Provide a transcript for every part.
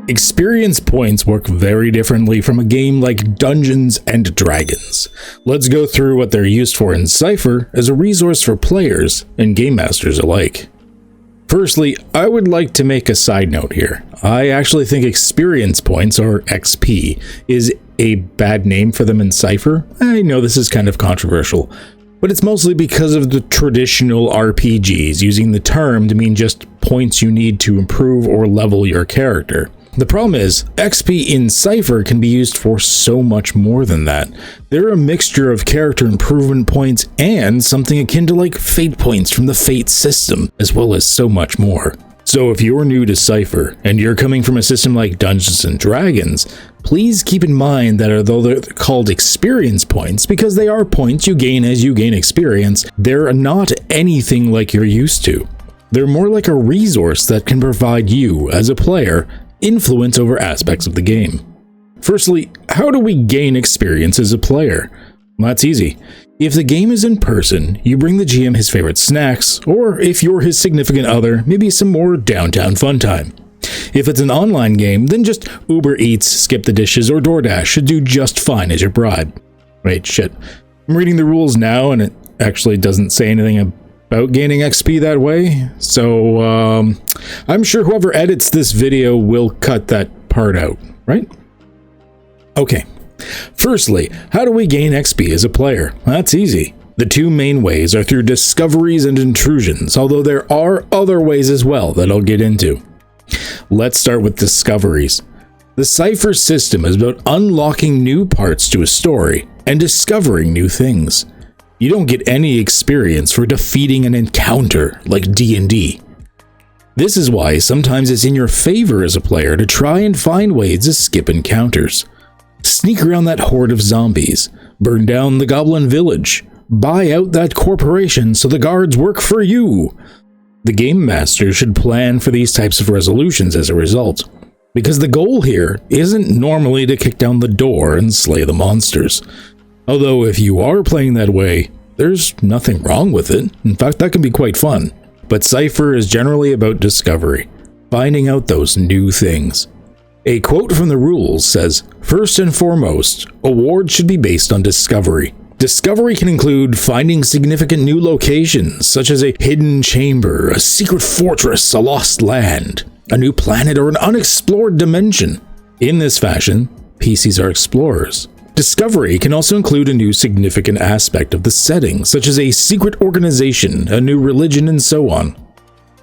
Experience points work very differently from a game like Dungeons and Dragons. Let's go through what they're used for in Cypher as a resource for players and game masters alike. Firstly, I would like to make a side note here. I actually think experience points, or XP, is a bad name for them in Cypher. I know this is kind of controversial, but it's mostly because of the traditional RPGs using the term to mean just points you need to improve or level your character. The problem is, XP in Cypher can be used for so much more than that. They're a mixture of character improvement points and something akin to like fate points from the fate system, as well as so much more. So if you're new to Cypher, and you're coming from a system like Dungeons and Dragons, please keep in mind that although they're called experience points, because they are points you gain as you gain experience, they're not anything like you're used to. They're more like a resource that can provide you, as a player, influence over aspects of the game. Firstly, how do we gain experience as a player? Well, that's easy. If the game is in person, you bring the GM his favorite snacks, or if you're his significant other, maybe some more downtown fun time. If it's an online game, then just Uber Eats, Skip the Dishes, or DoorDash should do just fine as your bribe. Wait, shit. I'm reading the rules now, and it actually doesn't say anything about gaining XP that way, so I'm sure whoever edits this video will cut that part out, right? Okay. Firstly, how do we gain XP as a player? That's easy. The two main ways are through discoveries and intrusions, although there are other ways as well that I'll get into. Let's start with discoveries. The Cypher system is about unlocking new parts to a story and discovering new things. You don't get any experience for defeating an encounter like D&D. This is why sometimes it's in your favor as a player to try and find ways to skip encounters. Sneak around that horde of zombies, burn down the goblin village, buy out that corporation so the guards work for you. The game master should plan for these types of resolutions as a result, because the goal here isn't normally to kick down the door and slay the monsters. Although if you are playing that way, there's nothing wrong with it. In fact, that can be quite fun. But Cypher is generally about discovery, finding out those new things. A quote from the rules says, "First and foremost, awards should be based on discovery. Discovery can include finding significant new locations, such as a hidden chamber, a secret fortress, a lost land, a new planet, or an unexplored dimension. In this fashion, PCs are explorers. Discovery can also include a new significant aspect of the setting, such as a secret organization, a new religion, and so on."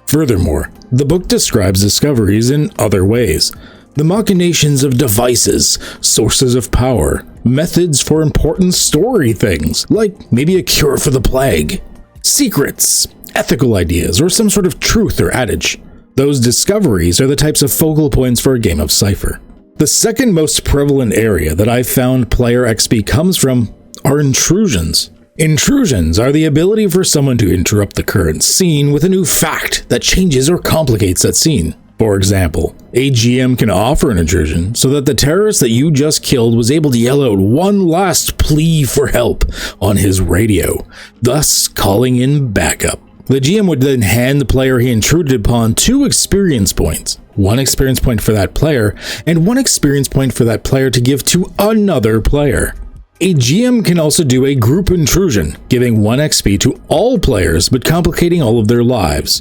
Furthermore, the book describes discoveries in other ways. The machinations of devices, sources of power, methods for important story things, like maybe a cure for the plague, secrets, ethical ideas, or some sort of truth or adage. Those discoveries are the types of focal points for a game of Cypher. The second most prevalent area that I've found player XP comes from are intrusions. Intrusions are the ability for someone to interrupt the current scene with a new fact that changes or complicates that scene. For example, a GM can offer an intrusion so that the terrorist that you just killed was able to yell out one last plea for help on his radio, thus calling in backup. The GM would then hand the player he intruded upon 2 experience points, 1 experience point for that player, and 1 experience point for that player to give to another player. A GM can also do a group intrusion, giving 1 XP to all players but complicating all of their lives.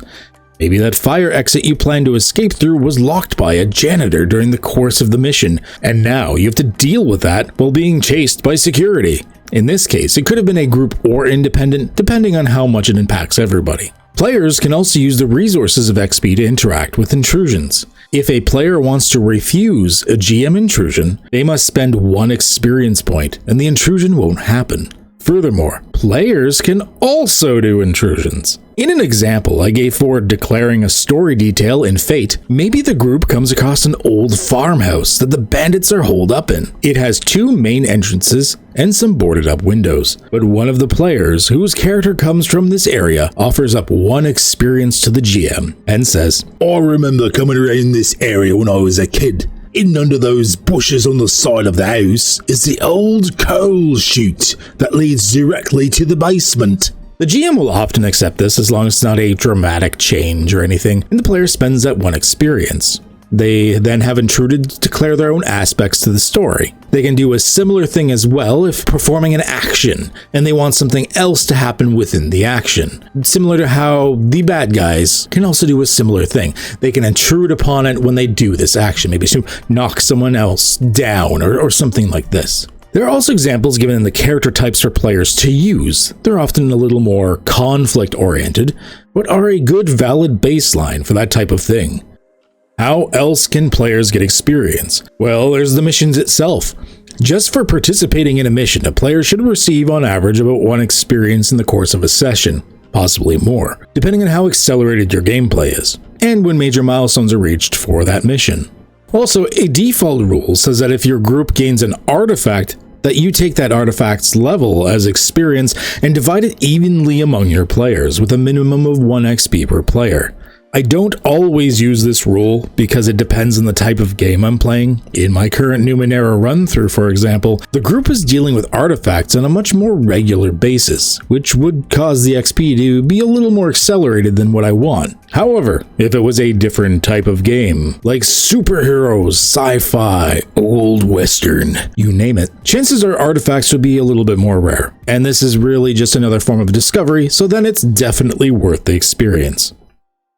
Maybe that fire exit you planned to escape through was locked by a janitor during the course of the mission, and now you have to deal with that while being chased by security. In this case, it could have been a group or independent, depending on how much it impacts everybody. Players can also use the resources of XP to interact with intrusions. If a player wants to refuse a GM intrusion, they must spend 1 experience point, and the intrusion won't happen. Furthermore, players can also do intrusions. In an example I gave for declaring a story detail in Fate, maybe the group comes across an old farmhouse that the bandits are holed up in. It has 2 main entrances and some boarded up windows, but one of the players whose character comes from this area offers up 1 experience to the GM and says, "I remember coming around this area when I was a kid. In under those bushes on the side of the house is the old coal chute that leads directly to the basement." The GM will often accept this as long as it's not a dramatic change or anything, and the player spends that 1 experience. They then have intruded to declare their own aspects to the story. They can do a similar thing as well if performing an action, and they want something else to happen within the action. Similar to how the bad guys can also do a similar thing. They can intrude upon it when they do this action, maybe to knock someone else down or something like this. There are also examples given in the character types for players to use. They're often a little more conflict-oriented, but are a good valid baseline for that type of thing. How else can players get experience? Well, there's the missions itself. Just for participating in a mission, a player should receive on average about 1 experience in the course of a session, possibly more, depending on how accelerated your gameplay is, and when major milestones are reached for that mission. Also, a default rule says that if your group gains an artifact, that you take that artifact's level as experience and divide it evenly among your players, with a minimum of 1 XP per player. I don't always use this rule because it depends on the type of game I'm playing. In my current Numenera run-through, for example, the group is dealing with artifacts on a much more regular basis, which would cause the XP to be a little more accelerated than what I want. However, if it was a different type of game, like superheroes, sci-fi, old western, you name it, chances are artifacts would be a little bit more rare. And this is really just another form of discovery, so then it's definitely worth the experience.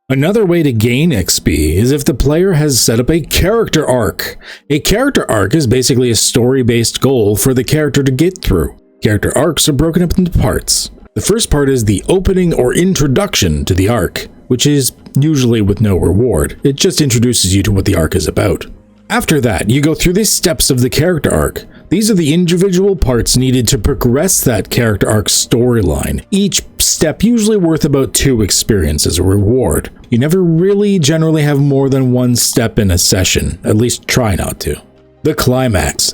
Another way to gain XP is if the player has set up a character arc. A character arc is basically a story-based goal for the character to get through. Character arcs are broken up into parts. The first part is the opening or introduction to the arc, which is usually with no reward. It just introduces you to what the arc is about. After that, you go through the steps of the character arc. These are the individual parts needed to progress that character arc storyline. Each step usually worth about 2 experience as a reward. You never really generally have more than 1 step in a session, at least try not to. The climax.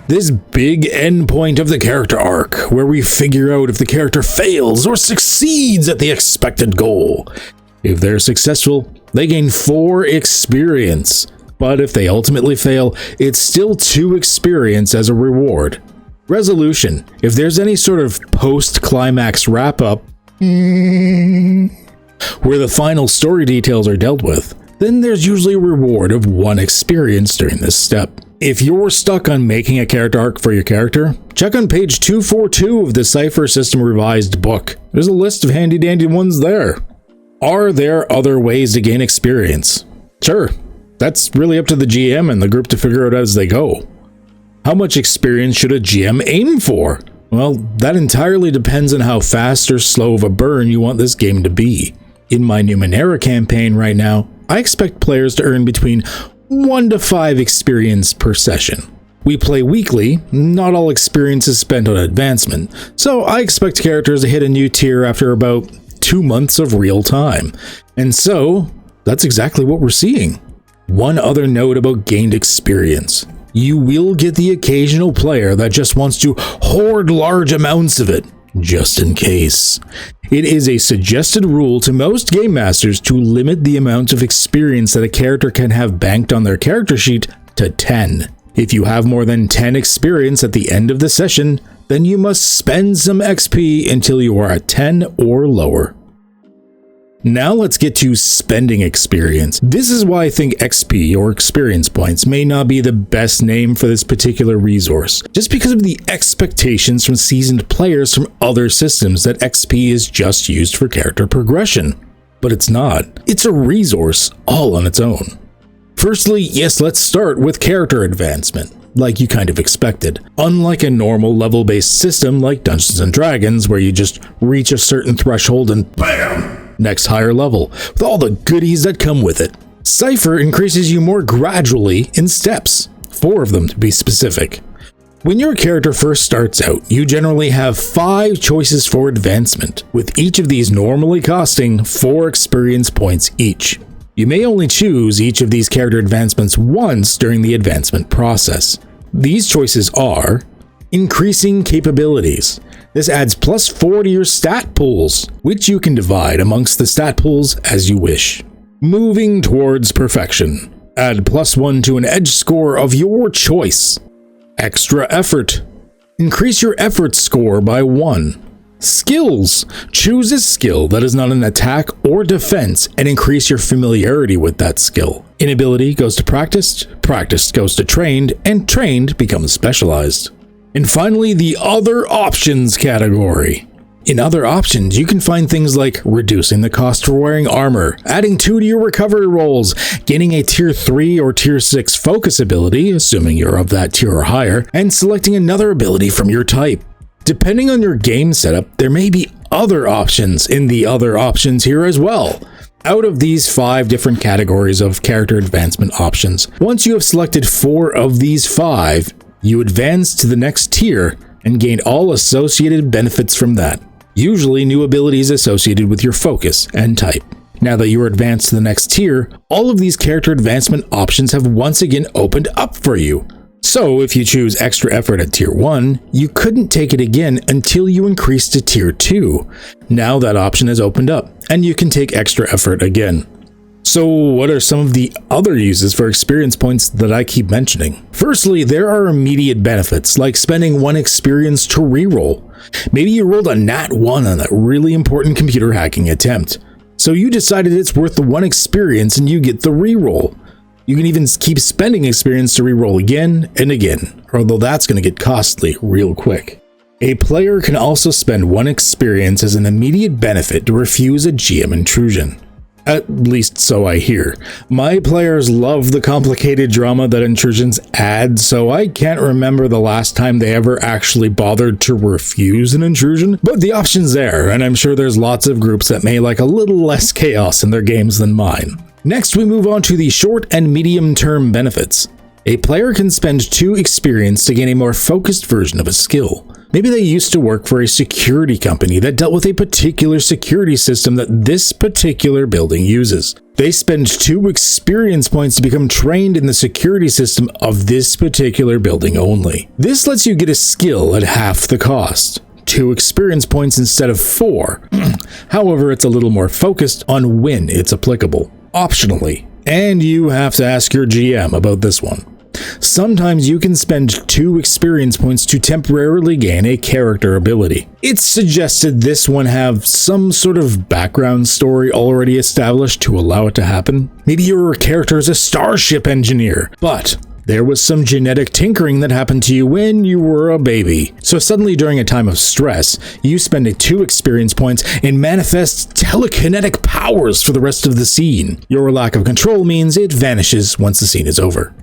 This big endpoint of the character arc, where we figure out if the character fails or succeeds at the expected goal. If they're successful, they gain 4 experience, but if they ultimately fail, it's still 2 experience as a reward. Resolution. If there's any sort of post-climax wrap-up, where the final story details are dealt with, then there's usually a reward of 1 experience during this step. If you're stuck on making a character arc for your character, check on page 242 of the Cypher System Revised book. There's a list of handy-dandy ones there. Are there other ways to gain experience? Sure, that's really up to the GM and the group to figure out as they go. How much experience should a GM aim for? Well, that entirely depends on how fast or slow of a burn you want this game to be. In my Numenera campaign right now, I expect players to earn between 1 to 5 experience per session. We play weekly, not all experience is spent on advancement, so I expect characters to hit a new tier after about 2 months of real time. And so, that's exactly what we're seeing. One other note about gained experience. You will get the occasional player that just wants to hoard large amounts of it, just in case. It is a suggested rule to most game masters to limit the amount of experience that a character can have banked on their character sheet to 10. If you have more than 10 experience at the end of the session, then you must spend some XP until you are at 10 or lower. Now let's get to spending experience. This is why I think XP, or experience points, may not be the best name for this particular resource, just because of the expectations from seasoned players from other systems that XP is just used for character progression. But it's not. It's a resource all on its own. Firstly, yes, let's start with character advancement, like you kind of expected. Unlike a normal level-based system like Dungeons & Dragons, where you just reach a certain threshold and BAM! Next higher level, with all the goodies that come with it. Cypher increases you more gradually in steps, 4 of them to be specific. When your character first starts out, you generally have 5 choices for advancement, with each of these normally costing 4 experience points each. You may only choose each of these character advancements once during the advancement process. These choices are increasing capabilities. This adds +4 to your stat pools, which you can divide amongst the stat pools as you wish. Moving towards perfection. Add +1 to an edge score of your choice. Extra effort. Increase your effort score by 1. Skills. Choose a skill that is not an attack or defense and increase your familiarity with that skill. Inability goes to practiced, practiced goes to trained, and trained becomes specialized. And finally, the other options category. In other options, you can find things like reducing the cost for wearing armor, adding 2 to your recovery rolls, gaining a tier 3 or tier 6 focus ability, assuming you're of that tier or higher, and selecting another ability from your type. Depending on your game setup, there may be other options in the other options here as well. Out of these 5 different categories of character advancement options, once you have selected 4 of these 5, you advance to the next tier and gain all associated benefits from that. Usually new abilities associated with your focus and type. Now that you are advanced to the next tier, all of these character advancement options have once again opened up for you. So if you choose extra effort at tier 1, you couldn't take it again until you increase to tier 2. Now that option has opened up, and you can take extra effort again. So what are some of the other uses for experience points that I keep mentioning? Firstly, there are immediate benefits, like spending 1 experience to reroll. Maybe you rolled a nat 1 on that really important computer hacking attempt. So you decided it's worth the 1 experience and you get the reroll. You can even keep spending experience to reroll again and again, although that's going to get costly real quick. A player can also spend 1 experience as an immediate benefit to refuse a GM intrusion. At least so I hear. My players love the complicated drama that intrusions add, so I can't remember the last time they ever actually bothered to refuse an intrusion, but the option's there, and I'm sure there's lots of groups that may like a little less chaos in their games than mine. Next, we move on to the short and medium term benefits. A player can spend 2 experience to gain a more focused version of a skill. Maybe they used to work for a security company that dealt with a particular security system that this particular building uses. They spend 2 experience points to become trained in the security system of this particular building only. This lets you get a skill at half the cost. 2 experience points instead of 4. However, it's a little more focused on when it's applicable. Optionally. And you have to ask your GM about this one. Sometimes you can spend 2 experience points to temporarily gain a character ability. It's suggested this one have some sort of background story already established to allow it to happen. Maybe your character is a starship engineer, but there was some genetic tinkering that happened to you when you were a baby. So suddenly during a time of stress, you spend 2 experience points and manifest telekinetic powers for the rest of the scene. Your lack of control means it vanishes once the scene is over.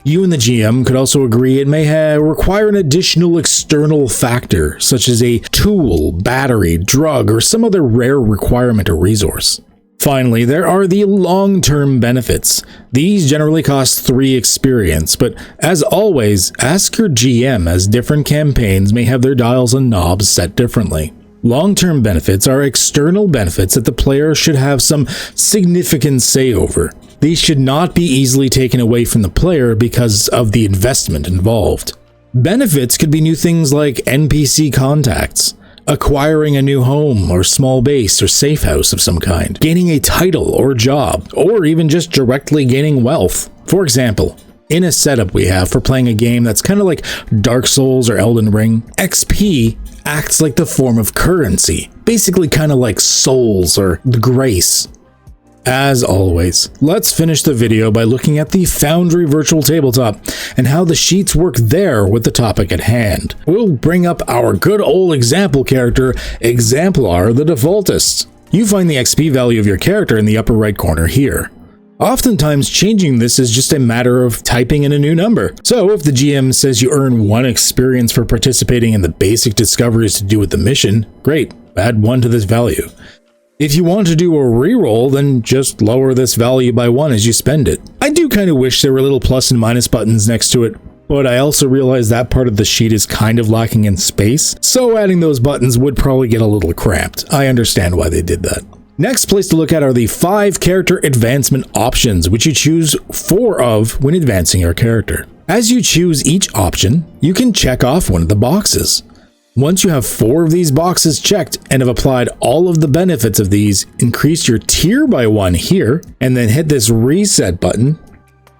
You and the GM could also agree it may require an additional external factor, such as a tool, battery, drug, or some other rare requirement or resource. Finally, there are the long-term benefits. These generally cost 3 experience, but as always, ask your GM as different campaigns may have their dials and knobs set differently. Long-term benefits are external benefits that the player should have some significant say over. These should not be easily taken away from the player because of the investment involved. Benefits could be new things like NPC contacts, acquiring a new home or small base or safe house of some kind, gaining a title or job, or even just directly gaining wealth. For example, in a setup we have for playing a game that's kind of like Dark Souls or Elden Ring, XP acts like the form of currency, basically kind of like souls or the grace. As always, let's finish the video by looking at the Foundry Virtual Tabletop and how the sheets work there with the topic at hand. We'll bring up our good old example character, Exemplar the Defaultist. You find the XP value of your character in the upper right corner here. Oftentimes, changing this is just a matter of typing in a new number. So if the GM says you earn 1 experience for participating in the basic discoveries to do with the mission, great, add 1 to this value. If you want to do a reroll, then just lower this value by 1 as you spend it. I do kind of wish there were little plus and minus buttons next to it, but I also realize that part of the sheet is kind of lacking in space, so adding those buttons would probably get a little cramped. I understand why they did that. Next place to look at are the 5 character advancement options, which you choose 4 of when advancing your character. As you choose each option, you can check off one of the boxes. Once you have 4 of these boxes checked and have applied all of the benefits of these, increase your tier by 1 here, and then hit this reset button,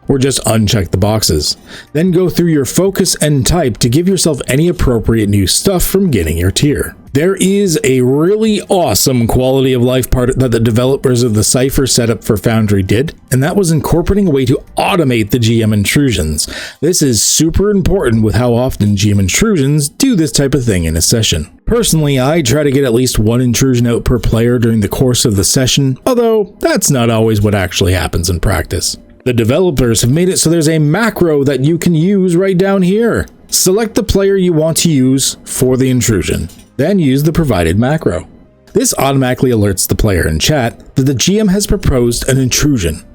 or just uncheck the boxes. Then go through your focus and type to give yourself any appropriate new stuff from getting your tier. There is a really awesome quality of life part that the developers of the Cypher setup for Foundry did, and that was incorporating a way to automate the GM intrusions. This is super important with how often GM intrusions do this type of thing in a session. Personally, I try to get at least one intrusion out per player during the course of the session, although that's not always what actually happens in practice. The developers have made it so there's a macro that you can use right down here. Select the player you want to use for the intrusion, then use the provided macro. This automatically alerts the player in chat that the GM has proposed an intrusion.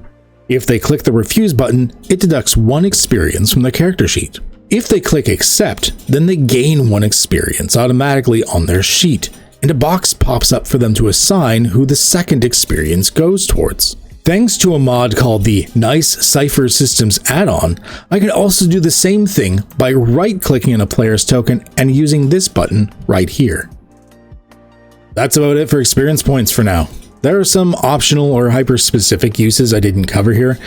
If they click the refuse button, it deducts 1 experience from the character sheet. If they click accept, then they gain 1 experience automatically on their sheet, and a box pops up for them to assign who the second experience goes towards. Thanks to a mod called the Nice Cypher Systems add-on, I can also do the same thing by right-clicking on a player's token and using this button right here. That's about it for experience points for now. There are some optional or hyper-specific uses I didn't cover here,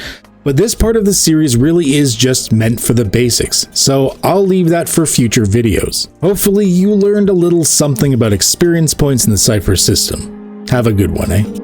but this part of the series really is just meant for the basics, so I'll leave that for future videos. Hopefully you learned a little something about experience points in the Cypher system. Have a good one, eh?